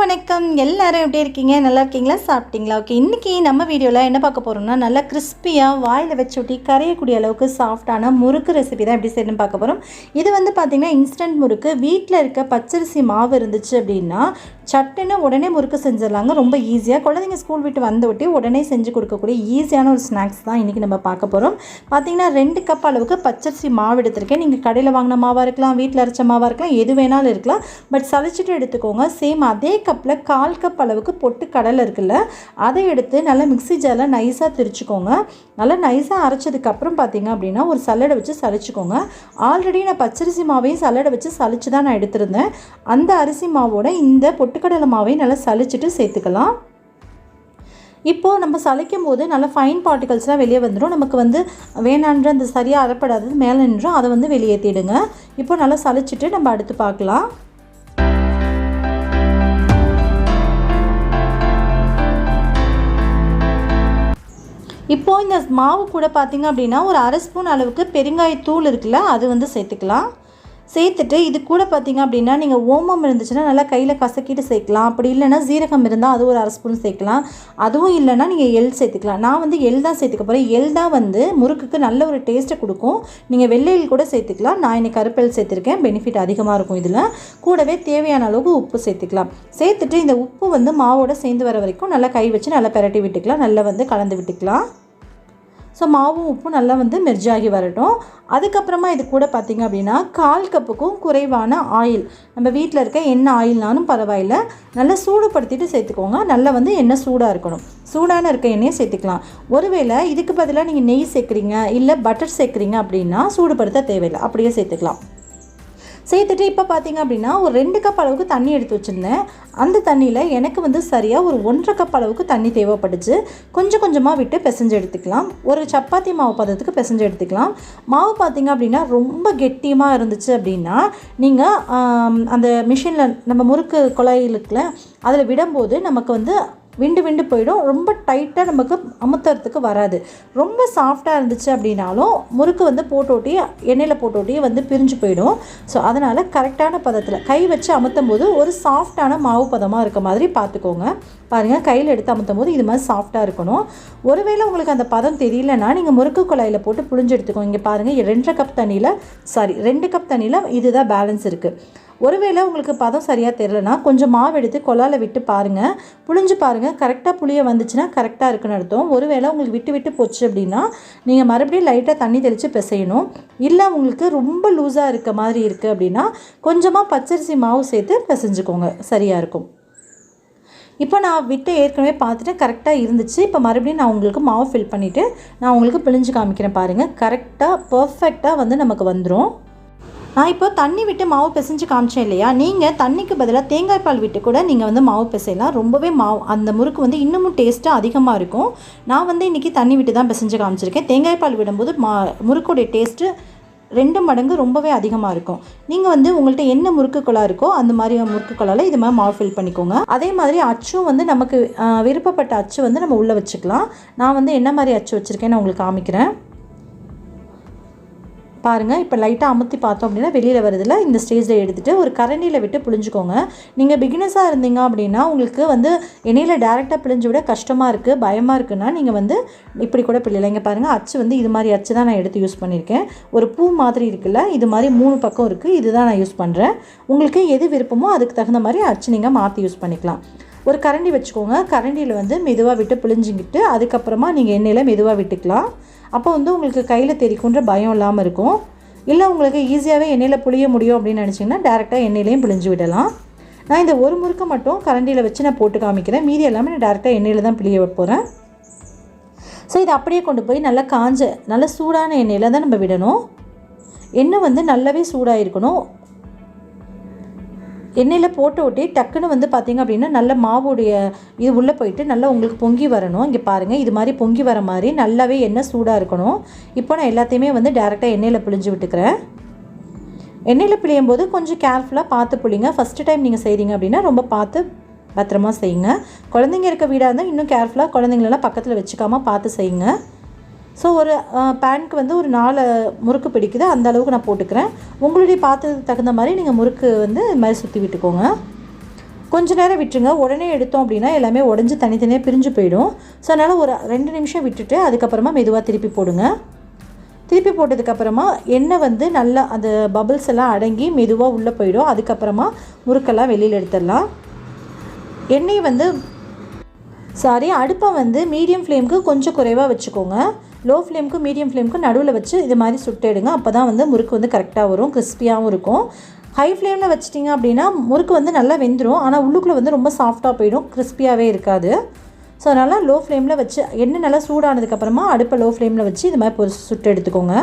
வணக்கம் எல்லாரும் எப்படி இருக்கீங்க? நல்லா இருக்கீங்களா? சாப்பிட்டீங்களா? ஓகே, இன்றைக்கி நம்ம வீடியோவில் என்ன பார்க்க போகிறோம்னா, நல்லா கிறிஸ்பியாக வாயில் வச்சு ஒட்டி கரையக்கூடிய அளவுக்கு சாஃப்டான முறுக்கு ரெசிபி தான் எப்படி செய்யணும்னு பார்க்க போகிறோம். இது வந்து பார்த்திங்கன்னா இன்ஸ்டன்ட் முறுக்கு. வீட்டில் இருக்க பச்சரிசி மாவு இருந்துச்சு அப்படின்னா சட்டுன்னு உடனே முறுக்கு செஞ்சிடலாங்க. ரொம்ப ஈஸியாக குழந்தைங்க ஸ்கூல் விட்டு வந்து விட்டு உடனே செஞ்சு கொடுக்கக்கூடிய ஈஸியான ஒரு ஸ்நாக்ஸ் தான் இன்றைக்கி நம்ம பார்க்க போகிறோம். பார்த்திங்கன்னா 2 கப் அளவுக்கு பச்சரிசி மாவு எடுத்திருக்கேன். நீங்கள் கடையில் வாங்கின மாவாக இருக்கலாம், வீட்டில் அரைச்ச மாவாக இருக்கலாம், எது வேணாலும் இருக்கலாம். பட் சளிச்சிட்டு எடுத்துக்கோங்க. சேம் அதே கப்பில் 1/4 கப் அளவுக்கு பொட்டு கடலை இருக்குல்ல, அதை எடுத்து நல்லா மிக்ஸி ஜாரில் நைஸாக திரிச்சுக்கோங்க. நல்லா நைஸாக அரைச்சதுக்கப்புறம் பார்த்திங்க அப்படின்னா ஒரு சல்லடை வச்சு சளிச்சுக்கோங்க. ஆல்ரெடி நான் பச்சரிசி மாவையும் சல்லடை வச்சு சளிச்சு தான் நான் எடுத்திருந்தேன். அந்த அரிசி மாவோட இந்த பொட்டுக்கடலை மாவையும் நல்லா சளிச்சிட்டு சேர்த்துக்கலாம். இப்போது நம்ம சளைக்கும் போது நல்லா ஃபைன் பார்ட்டிகல்ஸ்லாம் வெளியே வந்துடும். நமக்கு வந்து வேணான்ற அந்த சரியாக அரைப்படாதது மேலே நின்றும், அதை வந்து வெளியேற்றிடுங்க. இப்போ நல்லா சளிச்சிட்டு நம்ம அடுத்து பார்க்கலாம். இப்போது இந்த மாவு கூட பார்த்திங்க அப்படின்னா ஒரு 1/2 ஸ்பூன் அளவுக்கு பெருங்காயத்தூள் இருக்குல்ல, அது வந்து சேர்த்துக்கலாம். சேர்த்துட்டு இது கூட பார்த்திங்க அப்படின்னா நீங்கள் ஓமம் இருந்துச்சுன்னா நல்லா கையில் கசக்கிட்டு சேர்க்கலாம். அப்படி இல்லைன்னா சீரகம் இருந்தால் அது ஒரு 1/2 ஸ்பூன் சேர்க்கலாம். அதுவும் இல்லைன்னா நீங்கள் எள் சேர்த்துக்கலாம். நான் வந்து எள் தான் சேர்த்துக்க போகிறேன். எள் தான் வந்து முறுக்குக்கு நல்ல ஒரு டேஸ்ட்டை கொடுக்கும். நீங்கள் வெள்ளை எள் கூட சேர்த்துக்கலாம். நான் இன்னைக்கு கருப்பெள் சேர்த்துருக்கேன். பெனிஃபிட் அதிகமாக இருக்கும். இதில் கூடவே தேவையான அளவுக்கு உப்பு சேர்த்துக்கலாம். சேர்த்துட்டு இந்த உப்பு வந்து மாவோட சேர்ந்து வர வரைக்கும் நல்லா கை வச்சு நல்லா பெரட்டி விட்டுக்கலாம். நல்லா வந்து கலந்து விட்டுக்கலாம். ஸோ மாவும் உப்பும் நல்லா வந்து மெர்ஜாகி வரட்டும். அதுக்கப்புறமா இது கூட பார்த்திங்க அப்படின்னா 1/4 கப்புக்கும் குறைவான ஆயில், நம்ம வீட்டில் இருக்க எண்ணெய் ஆயில்னாலும் பரவாயில்ல, நல்லா சூடுபடுத்திட்டு சேர்த்துக்கோங்க. நல்லா வந்து எண்ணெய் சூடாக இருக்கணும். சூடான இருக்க எண்ணெயை சேர்த்துக்கலாம். ஒருவேளை இதுக்கு பதிலாக நீங்கள் நெய் சேர்க்குறீங்க இல்லை பட்டர் சேர்க்குறீங்க அப்படின்னா சூடுபடுத்த தேவையில்லை, அப்படியே சேர்த்துக்கலாம். சேர்த்துட்டு இப்போ பார்த்திங்க அப்படின்னா ஒரு 2 கப் அளவுக்கு தண்ணி எடுத்து வச்சுருந்தேன். அந்த தண்ணியில் எனக்கு வந்து சரியாக ஒரு 1/2 கப் அளவுக்கு தண்ணி தேவைப்பட்டுச்சு. கொஞ்சம் கொஞ்சமாக விட்டு பிசைஞ்சு எடுத்துக்கலாம். ஒரு சப்பாத்தி மாவு பதத்துக்கு பிசைஞ்சு எடுத்துக்கலாம். மாவு பார்த்திங்க அப்படின்னா ரொம்ப கெட்டியமாக இருந்துச்சு அப்படின்னா நீங்கள் அந்த மிஷினில் நம்ம முறுக்கு குழாயில் இருக்குல்ல, அதில் விடும்போது நமக்கு வந்து விண்டு போயிடும். ரொம்ப டைட்டாக நமக்கு அமுத்துறதுக்கு வராது. ரொம்ப சாஃப்டாக இருந்துச்சு அப்படின்னாலும் முறுக்கு வந்து போட்டோட்டி எண்ணெயில் போட்டோட்டியே வந்து பிரிஞ்சு போயிடும். ஸோ அதனால் கரெக்டான பதத்தில் கை வச்சு அமுத்தும் போது ஒரு சாஃப்டான மாவு பதமாக இருக்க மாதிரி பார்த்துக்கோங்க. பாருங்கள், கையில் எடுத்து அமுத்தும் போது இது மாதிரி சாஃப்டாக இருக்கணும். ஒருவேளை உங்களுக்கு அந்த பதம் தெரியலன்னா நீங்கள் முறுக்கு குழாயில் போட்டு புழிஞ்சு எடுத்துக்கோங்க. இங்கே பாருங்கள், 2 கப் தண்ணியில் இதுதான் பேலன்ஸ் இருக்குது. ஒருவேளை உங்களுக்கு பதம் சரியாக தெரியலனா கொஞ்சம் மாவு எடுத்து கொலாவில் விட்டு பாருங்கள், புழிஞ்சு பாருங்கள். கரெக்டாக புளிய வந்துச்சுன்னா கரெக்டாக இருக்குன்னு அர்த்தம். ஒருவேளை உங்களுக்கு விட்டு போச்சு அப்படின்னா நீங்கள் மறுபடியும் லைட்டாக தண்ணி தெளித்து பிசையணும். இல்லை உங்களுக்கு ரொம்ப லூஸாக இருக்க மாதிரி இருக்குது அப்படின்னா கொஞ்சமாக பச்சரிசி மாவு சேர்த்து பிசைஞ்சுக்கோங்க, சரியாக இருக்கும். இப்போ நான் விட்டு ஏற்கனவே பார்த்துட்டு கரெக்டாக இருந்துச்சு. இப்போ மறுபடியும் நான் உங்களுக்கு மாவு ஃபில் பண்ணிவிட்டு நான் உங்களுக்கு பிழிஞ்சு காமிக்கிறேன். பாருங்கள், கரெக்டாக பர்ஃபெக்டாக வந்து நமக்கு வந்துடும். நான் இப்போ தண்ணி விட்டு மாவு பிசைஞ்சு காமிச்சேன் இல்லையா, நீங்கள் தண்ணிக்கு பதிலாக தேங்காய் பால் விட்டு கூட நீங்கள் வந்து மாவு பிசையலாம். ரொம்பவே அந்த முறுக்கு வந்து இன்னமும் டேஸ்ட்டாக அதிகமாக இருக்கும். நான் வந்து இன்றைக்கி தண்ணி விட்டு தான் பிசைஞ்சு காமிச்சிருக்கேன். தேங்காய் பால் விடும்போது முறுக்குடைய டேஸ்ட்டு 2 மடங்கு ரொம்பவே அதிகமாக இருக்கும். நீங்கள் வந்து உங்கள்கிட்ட என்ன முறுக்கு குழா இருக்கோ அந்த மாதிரி முறுக்கு குழாவில் இது மாதிரி மாவு ஃபில் பண்ணிக்கோங்க. அதே மாதிரி அச்சும் வந்து நமக்கு விருப்பப்பட்ட அச்சு வந்து நம்ம உள்ளே வச்சுக்கலாம். நான் வந்து என்ன மாதிரி அச்சு வச்சுருக்கேன்னு நான் உங்களுக்கு காமிக்கிறேன். பாருங்கள், இப்போ லைட்டாக அமுத்தி பார்த்தோம் அப்படின்னா வெளியில் வருதில்ல, இந்த ஸ்டேஜில் எடுத்துகிட்டு ஒரு கரண்டியில் விட்டு புழிஞ்சுக்கோங்க. நீங்கள் பிகினஸாக இருந்தீங்க அப்படின்னா உங்களுக்கு வந்து எண்ணெயில் டேரெக்டாக பிழிஞ்சு விட கஷ்டமாக இருக்குது, பயமாக இருக்குன்னா நீங்கள் வந்து இப்படி கூட பிள்ளைல. இங்கே பாருங்கள், அச்சு வந்து இது மாதிரி அச்சு தான் நான் எடுத்து யூஸ் பண்ணியிருக்கேன். ஒரு பூ மாதிரி இருக்குல்ல, இது மாதிரி 3 பக்கம் இருக்குது, இதுதான் நான் யூஸ் பண்ணுறேன். உங்களுக்கு எது விருப்பமோ அதுக்கு தகுந்த மாதிரி அச்சு நீங்கள் மாற்றி யூஸ் பண்ணிக்கலாம். ஒரு கரண்டி வச்சுக்கோங்க. கரண்டியில் வந்து மெதுவாக விட்டு பிழிஞ்சிக்கிட்டு அதுக்கப்புறமா நீங்கள் எண்ணெயில் மெதுவாக விட்டுக்கலாம். அப்போ வந்து உங்களுக்கு கையில் தெரிக்குன்ற பயம் இல்லாமல் இருக்கும். இல்லை உங்களுக்கு ஈஸியாகவே எண்ணெயில் புளிய முடியும் அப்படின்னு நினச்சிங்கன்னா டேரெக்டாக எண்ணெயிலையும் பிழிஞ்சு விடலாம். நான் இந்த ஒரு முறுக்கை மட்டும் கரண்டியில் வச்சு நான் போட்டு காமிக்கிறேன். மீதி எல்லாமே நான் டேரெக்டாக எண்ணெயில் தான் பிழிய போகிறேன். ஸோ இதை அப்படியே கொண்டு போய் நல்லா நல்ல சூடான எண்ணெயில் தான் நம்ம விடணும். எண்ணெய் வந்து நல்லாவே சூடாக இருக்கணும். எண்ணெயில் போட்டு ஒட்டி டக்குன்னு வந்து பார்த்திங்க அப்படின்னா நல்ல மாவுடைய இது உள்ளே போயிட்டு நல்லா உங்களுக்கு பொங்கி வரணும். இங்கே பாருங்கள், இது மாதிரி பொங்கி வர மாதிரி நல்லாவே எண்ணெய் சூடாக இருக்கணும். இப்போ நான் எல்லாத்தையுமே வந்து டேரெக்டாக எண்ணெயில் பிழிஞ்சு விட்டுக்கிறேன். எண்ணெயில் பிழியும் போது கொஞ்சம் கேர்ஃபுல்லாக பார்த்து புளிங்க. ஃபஸ்ட்டு டைம் நீங்கள் செய்கிறீங்க அப்படின்னா ரொம்ப பார்த்து பத்திரமா செய்யுங்க. குழந்தைங்க இருக்க வீடாக இருந்தால் இன்னும் கேர்ஃபுல்லாக குழந்தைங்களெல்லாம் பக்கத்தில் வச்சுக்காமல் பார்த்து செய்யுங்க. ஸோ ஒரு பேனுக்கு வந்து ஒரு 4 முறுக்கு பிடிக்குது, அந்த அளவுக்கு நான் போட்டுக்கிறேன். உங்களுடைய பாத்திரத்துக்கு தகுந்த மாதிரி நீங்கள் முறுக்கு வந்து இது மாதிரி சுற்றி விட்டுக்கோங்க. கொஞ்ச நேரம் விட்டுருங்க. உடனே எடுத்தோம் அப்படின்னா எல்லாமே உடஞ்சி தனித்தனியாக பிரிஞ்சு போயிடும். ஸோ அதனால் ஒரு 2 நிமிஷம் விட்டுட்டு அதுக்கப்புறமா மெதுவாக திருப்பி போடுங்க. திருப்பி போட்டதுக்கப்புறமா எண்ணெய் வந்து நல்லா அந்த பபிள்ஸ் எல்லாம் அடங்கி மெதுவாக உள்ளே போயிடும். அதுக்கப்புறமா முறுக்கெல்லாம் வெளியில் எடுத்துடலாம். எண்ணெய் வந்து அடுப்பை வந்து மீடியம் ஃப்ளேமுக்கு கொஞ்சம் குறைவாக வச்சுக்கோங்க. லோ ஃப்ளேமுக்கு மீடியம் ஃப்ளேமுக்கு நடுவில் வச்சு இது மாதிரி சுட்டு எடுங்க. அப்போ தான் வந்து முறுக்கு வந்து கரெக்டாக வரும், கிறிஸ்பியாகவும் இருக்கும். ஹை ஃப்ளேமில் வச்சிட்டிங்க அப்படின்னா முறுக்கு வந்து நல்லா வெந்துடும். ஆனால் உள்ளுக்குள்ளே வந்து ரொம்ப சாஃப்டாக போயிடும், கிறிஸ்பியாகவே இருக்காது. ஸோ அதனால் லோ ஃப்ளேமில் வச்சு எண்ணெய் நல்லா சூடானதுக்கப்புறமா அடுப்பை லோ ஃப்ளேமில் வச்சு இது மாதிரி சுட்டு எடுத்துக்கோங்க.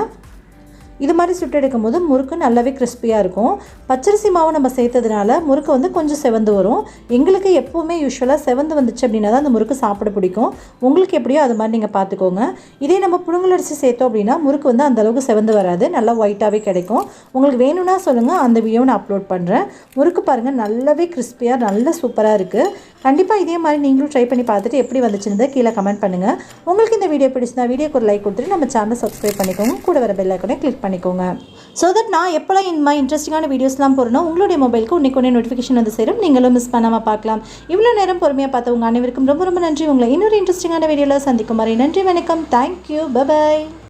இது மாதிரி சுட்டு எடுக்கும் போது முறுக்கு நல்லாவே கிறிஸ்பியாக இருக்கும். பச்சரிசி மாவு நம்ம சேர்த்ததுனால முறுக்கு வந்து கொஞ்சம் செவந்து வரும். எங்களுக்கு எப்போவுமே யூஸ்வலாக செவந்து வந்துச்சு அப்படின்னா தான் அந்த முறுக்கு சாப்பிட பிடிக்கும். உங்களுக்கு எப்படியோ அது மாதிரி நீங்கள் பார்த்துக்கோங்க. இதே நம்ம புழுங்கலரிசி சேர்த்தோம் அப்படின்னா முறுக்கு வந்து அந்தளவுக்கு செவந்து வராது, நல்லா ஒயிட்டாகவே கிடைக்கும். உங்களுக்கு வேணும்னா சொல்லுங்கள், அந்த வீடியோவை நான் அப்லோட் பண்ணுறேன். முறுக்கு பாருங்கள் நல்லாவே கிறிஸ்பியாக நல்லா சூப்பராக இருக்குது. கண்டிப்பாக இதே மாதிரி நீங்களும் ட்ரை பண்ணி பார்த்துட்டு எப்படி வந்துச்சுன்னு கீழே கமெண்ட் பண்ணுங்கள். உங்களுக்கு இந்த வீடியோ பிடிச்சிருந்தா வீடியோக்கு ஒரு லைக் கொடுத்துட்டு நம்ம சேனலை சப்ஸ்கிரைப் பண்ணிக்கோங்க. கூட வர பெல் ஐக்கானை கிளிக் பண்ணிக்கோங்க. ஸோ தட் நான் எப்போலாம் இந்த மாதிரி இன்ட்ரெஸ்டிங்கான வீடியோஸ்லாம் போகிறேன்னா உங்களுடைய மொபைலுக்கு உடனே நோட்டிஃபிகேஷன் வந்து சேரும். நீங்களும் மிஸ் பண்ணாமல் பார்க்கலாம். இவ்வளோ நேரம் பொறுமையாக பார்த்தவங்க அனைவருக்கும் ரொம்ப ரொம்ப நன்றி. உங்களை இன்னொரு இன்ட்ரெஸ்டிங்கான வீடியோவில் சந்திக்கும் வரை நன்றி, வணக்கம், தேங்க்யூ, பை.